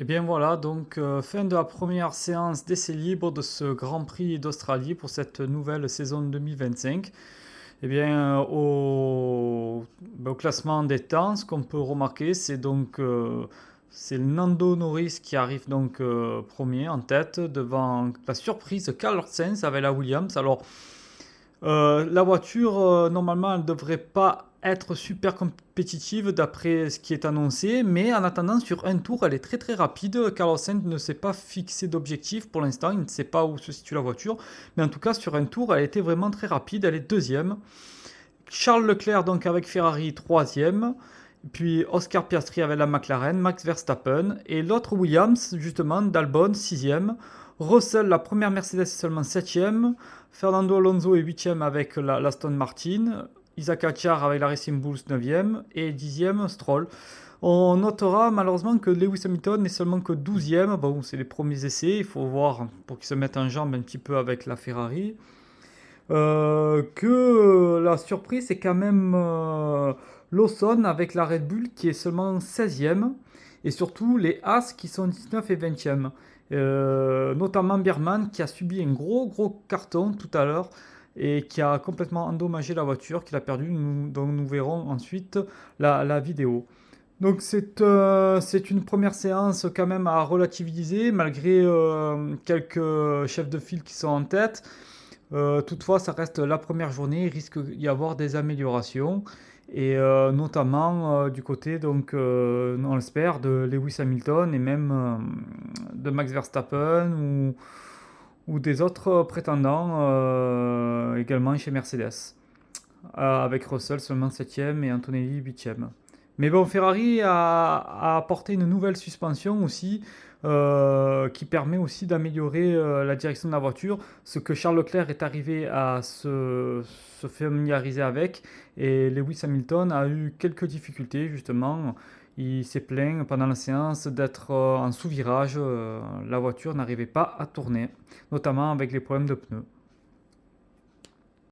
Et bien voilà, donc fin de la première séance d'essai libre de ce Grand Prix d'Australie pour cette nouvelle saison 2025. Et bien au classement des temps, ce qu'on peut remarquer, c'est donc c'est Nando Norris qui arrive donc premier en tête devant la surprise Carlos Sainz avec la Williams. Alors la voiture, normalement, elle ne devrait pas être super compétitive d'après ce qui est annoncé, mais en attendant, sur un tour, elle est très très rapide. Carlos Sainz ne s'est pas fixé d'objectif pour l'instant, il ne sait pas où se situe la voiture, mais en tout cas, sur un tour, elle était vraiment très rapide, elle est deuxième. Charles Leclerc, donc avec Ferrari, troisième. Puis Oscar Piastri avec la McLaren, Max Verstappen. Et l'autre Williams, justement, d'Albon, sixième. Russell, la première Mercedes, seulement septième. Fernando Alonso est huitième avec l'Aston Martin. Isaac Hadjar avec la Racing Bulls, neuvième. Et dixième, Stroll. On notera malheureusement que Lewis Hamilton n'est seulement que douzième. Bon, c'est les premiers essais, il faut voir pour qu'ils se mettent en jambe un petit peu avec la Ferrari. Que la surprise, c'est quand même Lawson avec la Red Bull qui est seulement 16e. Et surtout les As qui sont 19 et 20e. Notamment Bierman qui a subi un gros gros carton tout à l'heure et qui a complètement endommagé la voiture, qu'il a perdu. Donc nous verrons ensuite la vidéo. Donc c'est une première séance quand même à relativiser malgré quelques chefs de file qui sont en tête. Toutefois, ça reste la première journée, il risque d'y avoir des améliorations, et notamment du côté, donc, on l'espère, de Lewis Hamilton et même de Max Verstappen ou des autres prétendants également chez Mercedes, avec Russell seulement septième et Antonelli huitième. Mais bon, Ferrari a apporté une nouvelle suspension aussi, qui permet aussi d'améliorer la direction de la voiture, ce que Charles Leclerc est arrivé à se familiariser avec. Et Lewis Hamilton a eu quelques difficultés justement. Il s'est plaint pendant la séance d'être en sous-virage. La voiture n'arrivait pas à tourner, notamment avec les problèmes de pneus.